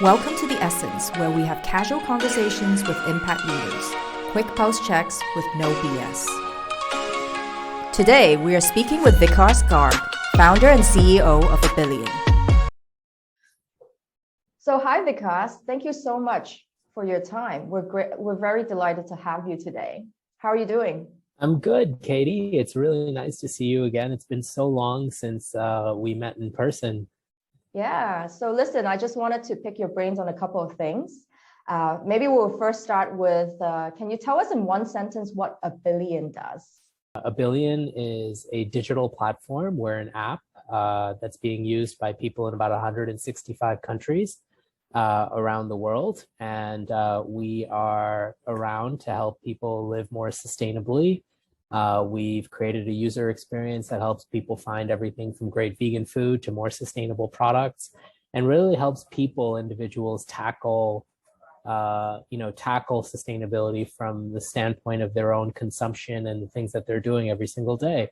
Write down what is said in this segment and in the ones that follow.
Welcome to The Essence, where we have casual conversations with impact leaders, quick pulse checks with no BS. Today, we are speaking with Vikas Garg, founder and CEO of Abillion. So hi, Vikas. Thank you so much for your time. We're very delighted to have you today. How are you doing? I'm good, Katie. It's really nice to see you again. It's been so long since we met in person. Yeah, so listen, I just wanted to pick your brains on a couple of things. Maybe we'll first start with, can you tell us in one sentence what Abillion does? Abillion is a digital platform. We're an app that's being used by people in about 165 countries around the world. And we are around to help people live more sustainably. We've created a user experience that helps people find everything from great vegan food to more sustainable products, and really helps people, individuals, tackle sustainability from the standpoint of their own consumption and the things that they're doing every single day.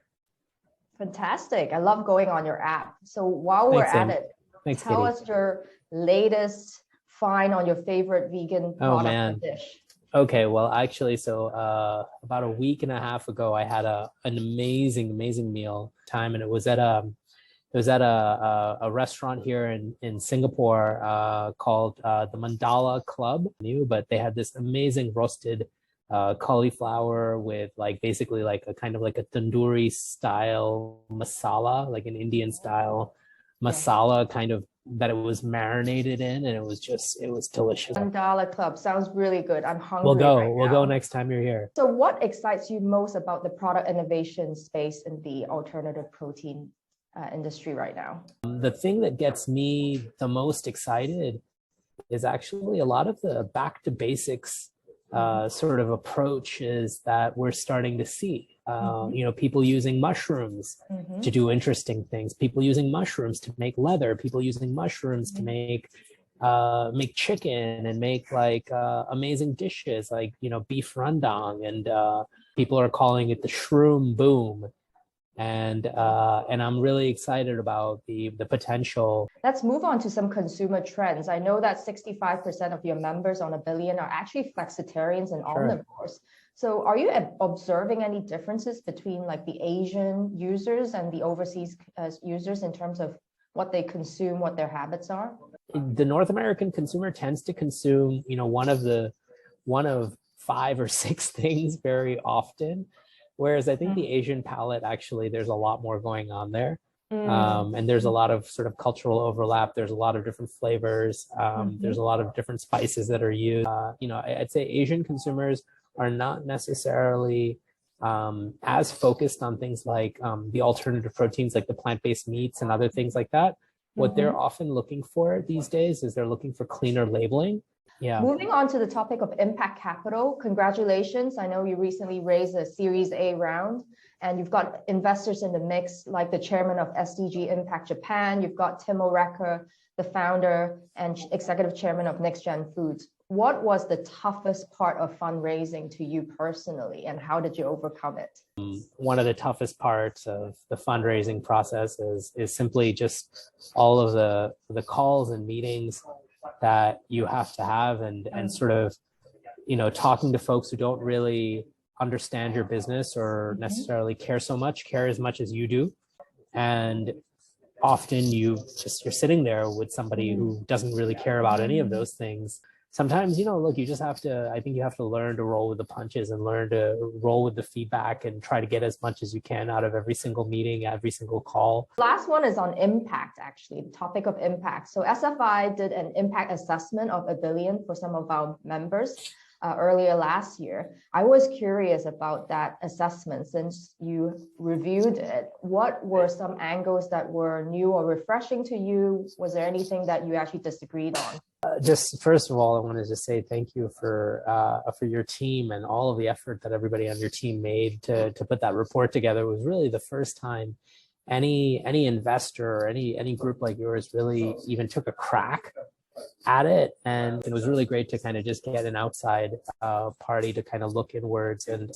Fantastic. I love going on your app. So while we're at it, tell us your latest find on your favorite vegan product or dish. Okay, well, actually, so about a week and a half ago, I had an amazing meal time, and it was at a restaurant here in Singapore called the Mandala Club. But they had this amazing roasted cauliflower with basically a kind of like a tandoori style masala, like an Indian style masala kind of that it was marinated in, and it was delicious. Mandala Club sounds really good. I'm hungry. We'll go next time you're here. So what excites you most about the product innovation space in the alternative protein industry right now? The thing that gets me the most excited is actually a lot of the back to basics sort of approaches that we're starting to see. People using mushrooms to do interesting things, people using mushrooms to make leather, people using mushrooms to make chicken and make amazing dishes like beef rendang, and people are calling it the shroom boom. And I'm really excited about the potential. Let's move on to some consumer trends. I know that 65% of your members on Abillion are actually flexitarians and omnivores. So are you observing any differences between the Asian users and the overseas users in terms of what they consume, what their habits are? The North American consumer tends to consume, one of 5 or 6 things very often. Whereas I think the Asian palate, actually, there's a lot more going on there. And there's a lot of sort of cultural overlap. There's a lot of different flavors. There's a lot of different spices that are used. I'd say Asian consumers are not necessarily as focused on things like the alternative proteins, like the plant-based meats and other things like that. What they're often looking for these days is they're looking for cleaner labeling. Yeah. Moving on to the topic of impact capital, congratulations. I know you recently raised a Series A round, and you've got investors in the mix, like the chairman of SDG Impact Japan. You've got Timo Räcker, the founder and executive chairman of Next Gen Foods. What was the toughest part of fundraising to you personally, and how did you overcome it? One of the toughest parts of the fundraising process is simply just all of the calls and meetings that you have to have, and sort of talking to folks who don't really understand your business or necessarily care as much as you do. And often you're sitting there with somebody who doesn't really care about any of those things. Sometimes, look, I think you have to learn to roll with the punches and learn to roll with the feedback and try to get as much as you can out of every single meeting, every single call. Last one is on impact, actually, the topic of impact. So SFI did an impact assessment of Abillion for some of our members earlier last year. I was curious about that assessment since you reviewed it. What were some angles that were new or refreshing to you? Was there anything that you actually disagreed on? Just first of all, I wanted to say thank you for your team and all of the effort that everybody on your team made to put that report together. It was really the first time any investor or any group like yours really even took a crack at it, and it was really great to kind of just get an outside party to kind of look inwards and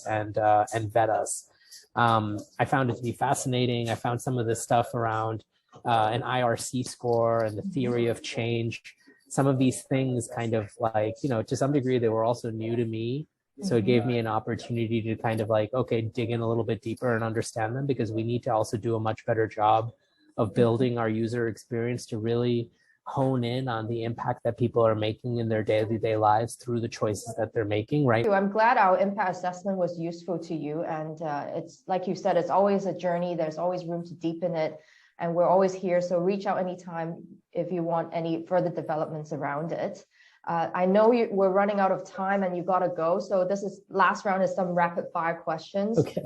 vet us. I found it to be fascinating. I found some of this stuff around an IRC score and the theory of change some of these things kind of like, to some degree, they were also new to me. So it gave me an opportunity to kind of like, okay, dig in a little bit deeper and understand them, because we need to also do a much better job of building our user experience to really hone in on the impact that people are making in their day-to-day lives through the choices that they're making, right? I'm glad our impact assessment was useful to you. And it's like you said, it's always a journey. There's always room to deepen it. And we're always here. So reach out anytime if you want any further developments around it. I know we're running out of time and you got to go. So this is last round is some rapid fire questions. Okay.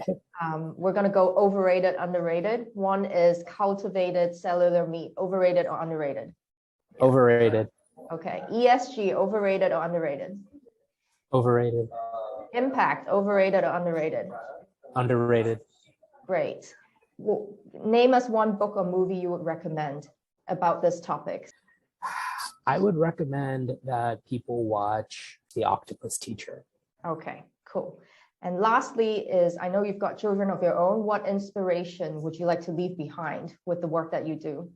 We're going to go overrated, underrated. One is cultivated cellular meat, overrated or underrated? Overrated. Okay. ESG, overrated or underrated? Overrated. Impact, overrated or underrated? Underrated. Great. Well, name us one book or movie you would recommend about this topic. I would recommend that people watch The Octopus Teacher. Okay, cool. And lastly is, I know you've got children of your own. What inspiration would you like to leave behind with the work that you do?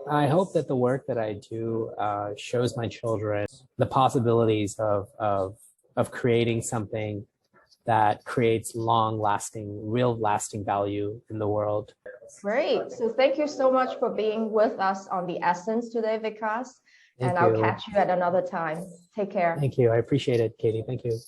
I hope that the work that I do shows my children the possibilities of creating something that creates real lasting value in the world. Great. So thank you so much for being with us on The Essence today, Vikas. And I'll catch you at another time. Take care. Thank you. I appreciate it, Katie. Thank you.